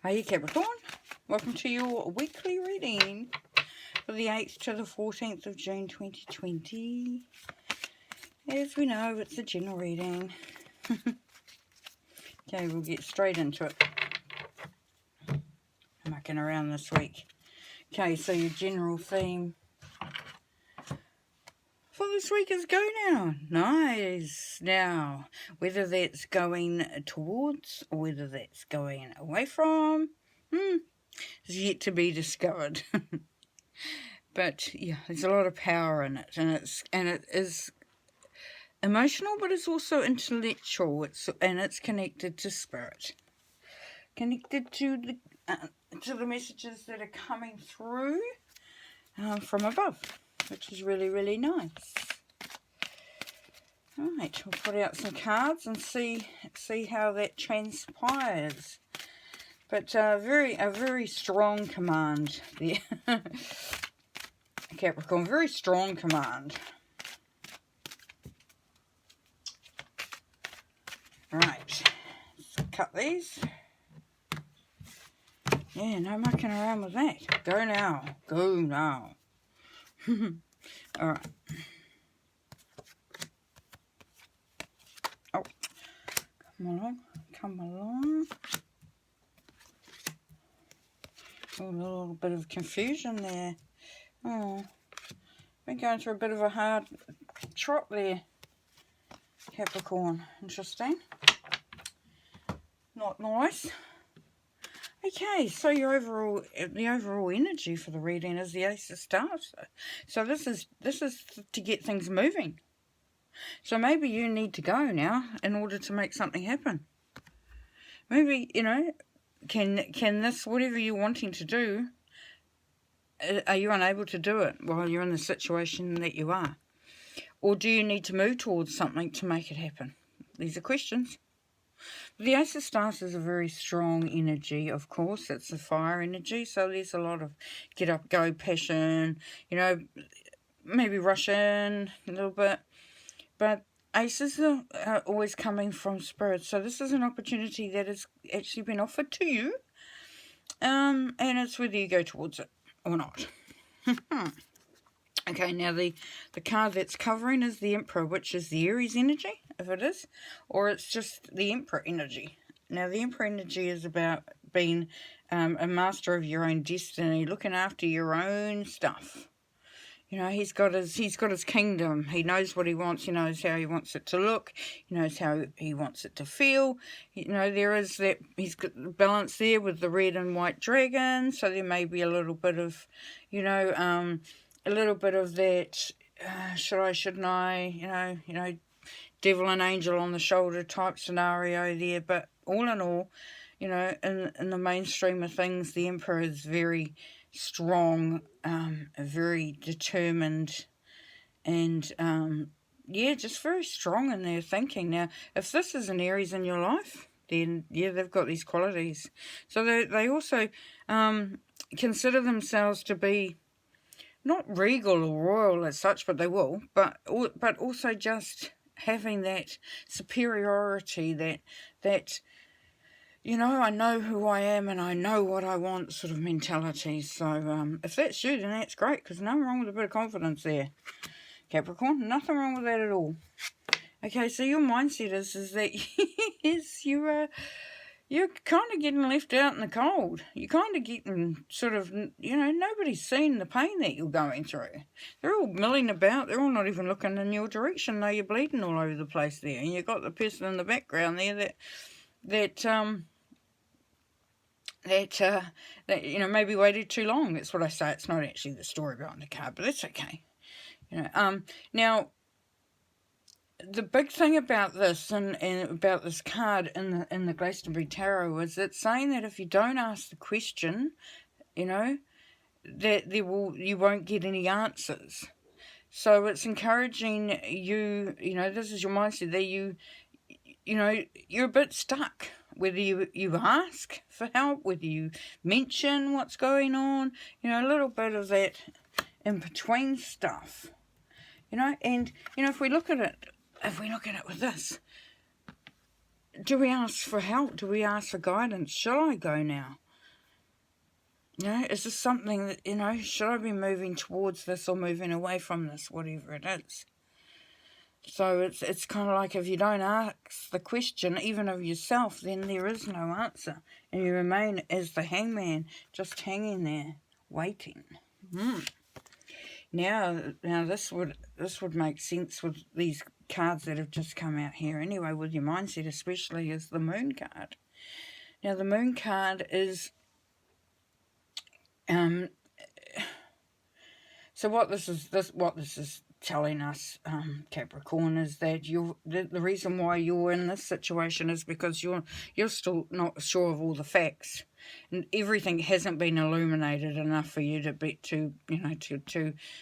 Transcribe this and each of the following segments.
Hi Capricorn, welcome to your weekly reading for the 8th to the 14th of June 2020. As we know, it's a general reading. Okay, we'll get straight into it. I'm mucking around this week. Okay, so your general theme for this week is go now. Nice. Now, whether that's going towards or whether that's going away from, is yet to be discovered. But yeah, there's a lot of power in it, and it is emotional, but it's also intellectual. It's connected to spirit, connected to the messages that are coming through from above, which is really, really nice. All right, we'll put out some cards and see how that transpires. But a very strong command there. Capricorn, very strong command. Right, let's cut these. Yeah, no mucking around with that. Go now. Go now. Alright. Oh, come along. Come along. Oh, a little bit of confusion there. Oh, been going through a bit of a hard trot there, Capricorn. Interesting. Not nice. Okay, so the overall energy for the reading is the Ace of Stars. So this is to get things moving. So maybe you need to go now in order to make something happen. Maybe, can this, whatever you're wanting to do, are you unable to do it while you're in the situation that you are? Or do you need to move towards something to make it happen? These are questions. The Ace of Stars is a very strong energy, of course. It's a fire energy, so there's a lot of get up, go, passion, maybe rush in a little bit. But aces are always coming from spirit, so this is an opportunity that has actually been offered to you. And it's whether you go towards it or not. Okay, now the card that's covering is the Emperor, which is the Aries energy, if it is, or it's just the Emperor energy. Now, the Emperor energy is about being a master of your own destiny, looking after your own stuff. He's got his kingdom. He knows what he wants. He knows how he wants it to look. He knows how he wants it to feel. There is that, he's got the balance there with the red and white dragon. So there may be a little bit of, a little bit of that, should I, shouldn't I, devil and angel on the shoulder type scenario there. But all in all, in the mainstream of things, the Emperor is very strong, very determined, and just very strong in their thinking. Now, if this is an Aries in your life, then yeah, they've got these qualities. So they also consider themselves to be not regal or royal as such, but they will, but also just having that superiority, that I know who I am and I know what I want sort of mentality. So if that's you, then that's great, because nothing wrong with a bit of confidence there, Capricorn. Nothing wrong with that at all. Okay, so your mindset is that yes, you're kind of getting left out in the cold. You're kind of getting sort of, nobody's seen the pain that you're going through. They're all milling about. They're all not even looking in your direction. No, you're bleeding all over the place there. And you've got the person in the background there that maybe waited too long. That's what I say. It's not actually the story behind the card, but that's okay. Now, the big thing about this and about this card in the Glastonbury Tarot is it's saying that if you don't ask the question, that you won't get any answers. So it's encouraging you. This is your mindset that you're a bit stuck. Whether you ask for help, whether you mention what's going on, a little bit of that in between stuff, and if we look at it with this, do we ask for help? Do we ask for guidance? Shall I go now? You know, is this something that, you know, should I be moving towards this or moving away from this, whatever it is? So it's kind of like if you don't ask the question, even of yourself, then there is no answer. And you remain as the hangman, just hanging there, waiting. Now this would make sense with these cards that have just come out here anyway, with your mindset especially, is the moon card. Now the moon card is so what this is telling us, Capricorn, is that the reason why you're in this situation is because you're still not sure of all the facts, and everything hasn't been illuminated enough for you to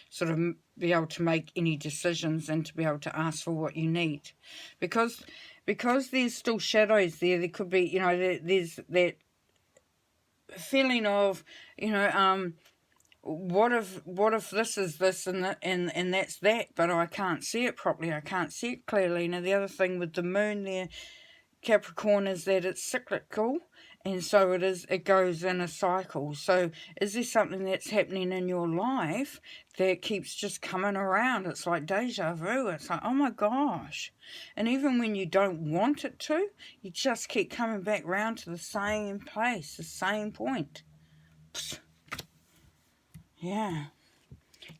sort of be able to make any decisions and to be able to ask for what you need, because there's still shadows there. There could be, there's that feeling of, what if this is this and that, and that's that, but I can't see it properly, I can't see it clearly. Now the other thing with the moon there, Capricorn, is that it's cyclical, and so it goes in a cycle. So is there something that's happening in your life that keeps just coming around? It's like deja vu. It's like, oh my gosh. And even when you don't want it to, you just keep coming back round to the same place, the same point. Psst. Yeah.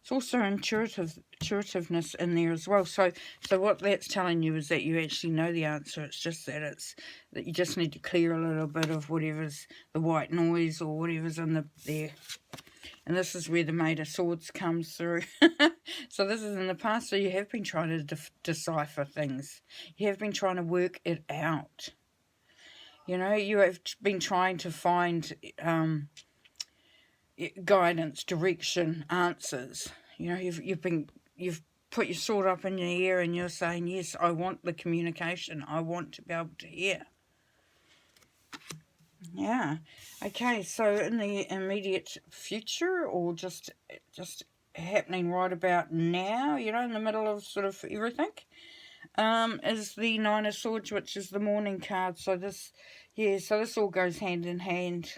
It's also intuitiveness in there as well. So what that's telling you is that you actually know the answer. It's just that you just need to clear a little bit of whatever's the white noise or whatever's in there. And this is where the Maid of Swords comes through. So this is in the past. So you have been trying to decipher things. You have been trying to work it out. You know, you have been trying to find guidance, direction, answers. You know, you've put your sword up in your ear and you're saying, yes, I want the communication. I want to be able to hear. Yeah. Okay, so in the immediate future, or just happening right about now, in the middle of sort of everything, is the Nine of Swords, which is the morning card. So this all goes hand in hand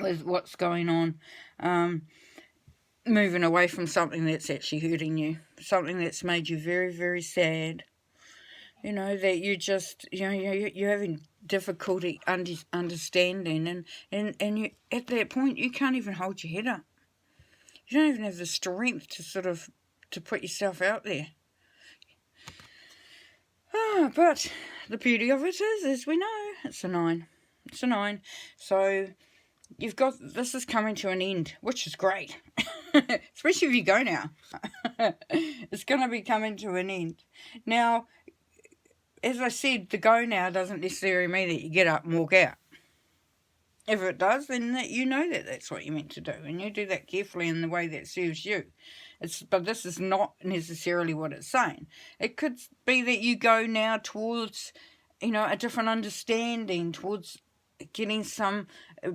with what's going on, moving away from something that's actually hurting you, something that's made you very, very sad, that you just, you're having difficulty understanding, and you, at that point, you can't even hold your head up. You don't even have the strength to put yourself out there. But the beauty of it is, as we know, it's a 9. It's a 9. So this is coming to an end, which is great. Especially if you go now. It's going to be coming to an end. Now, as I said, the go now doesn't necessarily mean that you get up and walk out. If it does, then you know that that's what you're meant to do, and you do that carefully in the way that serves you. But this is not necessarily what it's saying. It could be that you go now towards, a different understanding, towards getting some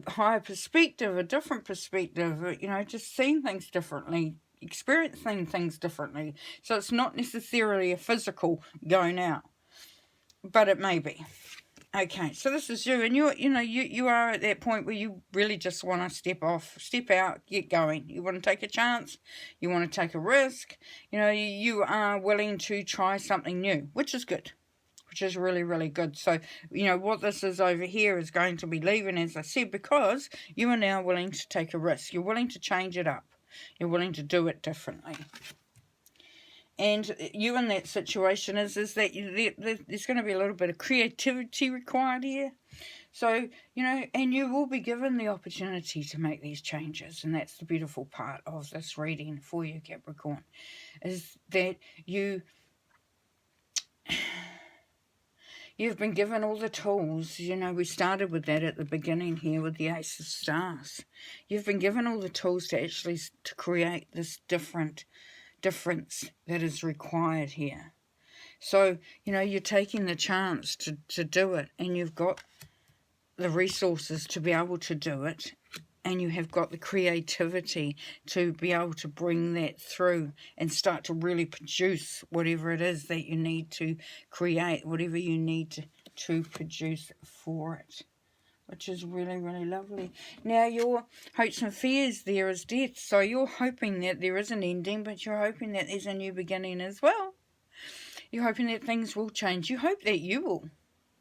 higher perspective, a different perspective, just seeing things differently, experiencing things differently. So it's not necessarily a physical go now, but it may be. Okay, so this is you, and you are at that point where you really just want to step out, get going. You want to take a chance, you want to take a risk, you are willing to try something new, which is good, which is really, really good. So, what this is over here is going to be leaving, as I said, because you are now willing to take a risk. You're willing to change it up. You're willing to do it differently. And you in that situation is that there's going to be a little bit of creativity required here. So, and you will be given the opportunity to make these changes. And that's the beautiful part of this reading for you, Capricorn, is that you've been given all the tools. We started with that at the beginning here with the Ace of Stars. You've been given all the tools to create this difference that is required here. So, you're taking the chance to do it, and you've got the resources to be able to do it, and you have got the creativity to be able to bring that through and start to really produce whatever it is that you need to create, whatever you need to produce for it. which is really, really lovely. Now, your hopes and fears there is death. So you're hoping that there is an ending, but you're hoping that there's a new beginning as well. You're hoping that things will change. You hope that you will.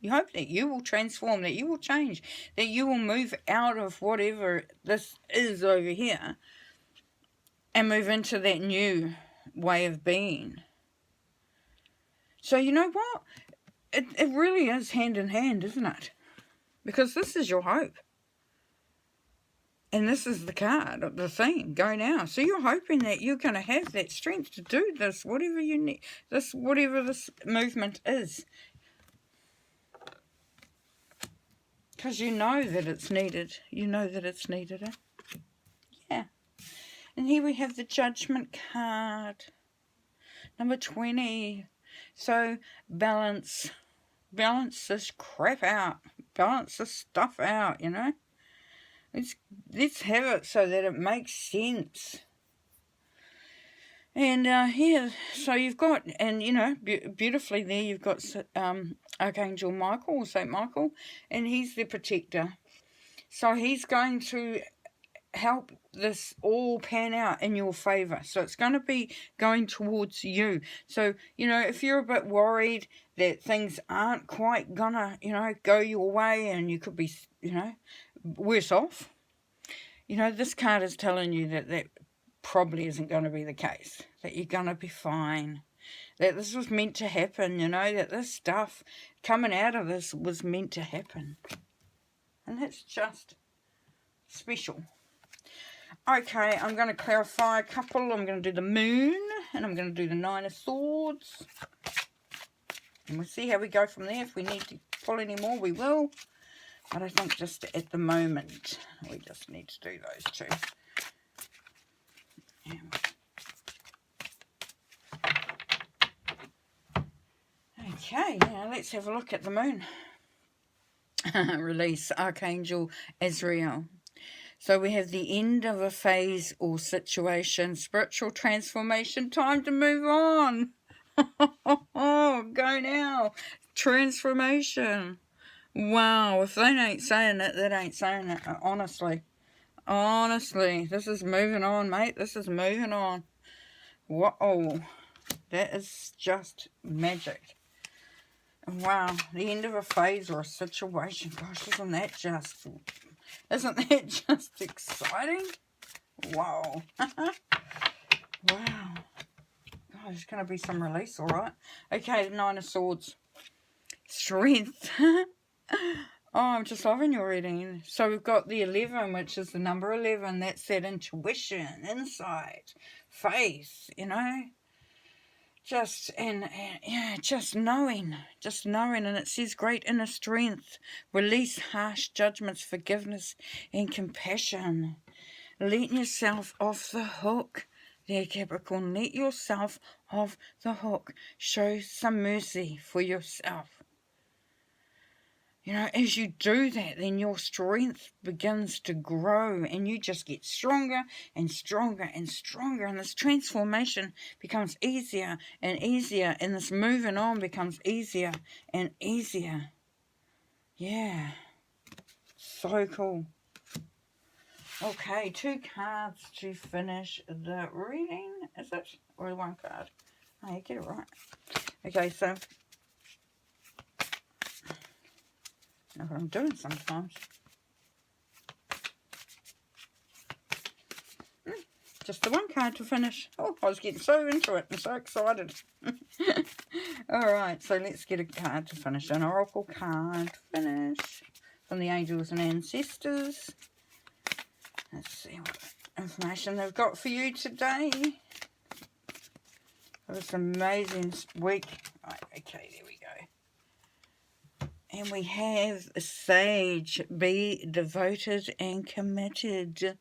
You hope that you will transform, that you will change, that you will move out of whatever this is over here and move into that new way of being. So you know what? It really is hand in hand, isn't it? Because this is your hope. And this is the card, the theme, go now. So you're hoping that you're going to have that strength to do this, whatever you need, whatever this movement is. Because you know that it's needed. You know that it's needed. Eh? Yeah. And here we have the Judgment card. Number 20. So balance. Balance this crap out. Balance this stuff out, you know. Let's have it so that it makes sense. And here, so you've got, and you know, beautifully there you've got Archangel Michael, or Saint Michael, and he's the protector. So he's going to help this all pan out in your favour. So it's going to be going towards you. So, you know, if you're a bit worried that things aren't quite gonna, you know, go your way and you could be, you know, worse off, you know, this card is telling you that that probably isn't going to be the case, that you're going to be fine, that this was meant to happen, you know, that this stuff coming out of this was meant to happen. And that's just special. Okay, I'm going to clarify a couple. I'm going to do the Moon, and I'm going to do the Nine of Swords. And we'll see how we go from there. If we need to pull any more, we will. But I think just at the moment, we just need to do those two. Okay, now let's have a look at the Moon. Release Archangel Azrael. So we have the end of a phase or situation, spiritual transformation, time to move on. Go now. Transformation. Wow, if they ain't saying it, that ain't saying it, honestly. Honestly, this is moving on, mate. This is moving on. Whoa, that is just magic. Wow, the end of a phase or a situation. Gosh, isn't that just exciting? Wow. Wow. God, there's going to be some release, all right. Okay, the Nine of Swords. Strength. Oh, I'm just loving your reading. So we've got the 11, which is the number 11. That's that intuition, insight, faith, you know. Just knowing. And it says great inner strength. Release harsh judgments, forgiveness, and compassion. Letting yourself off the hook. There, Capricorn. Let yourself off the hook. Show some mercy for yourself. You know, as you do that, then your strength begins to grow and you just get stronger and stronger and stronger. And this transformation becomes easier and easier. And this moving on becomes easier and easier. Yeah. So cool. Okay, 2 cards to finish the reading. Is it? Or 1 card? Oh, you get it right. Okay, so that's what I'm doing sometimes. Just the 1 card to finish. Oh, I was getting so into it. I'm so excited. Alright, so let's get a card to finish. An oracle card to finish. From the angels and ancestors. Let's see what information they've got for you today. For this amazing week. Right, okay, there we go. And we have a Sage. Be devoted and committed.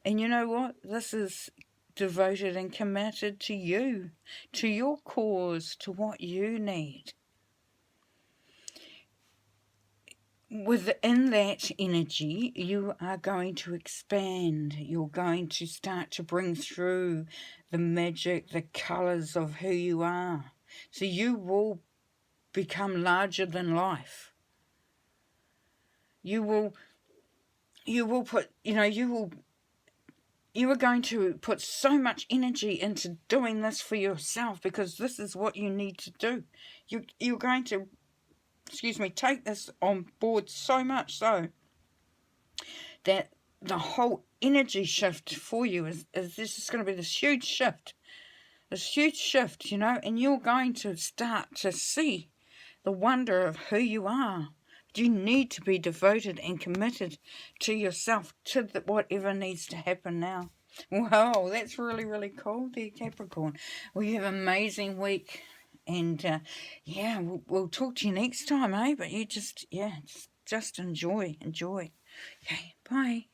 And you know what? This is devoted and committed to you. To your cause. To what you need. Within that energy, you are going to expand. You're going to start to bring through the magic, the colours of who you are. So you will become larger than life. You will you will put, you know, you are going to put so much energy into doing this for yourself, because this is what you need to do. You're going to, excuse me, take this on board so much so that the whole energy shift for you is this is going to be this huge shift, you know, and you're going to start to see the wonder of who you are. You need to be devoted and committed to yourself, to whatever needs to happen now. Wow, that's really, really cool there, Capricorn. Well, you have an amazing week. And, yeah, we'll talk to you next time, eh? But you just, yeah, just enjoy. Okay, bye.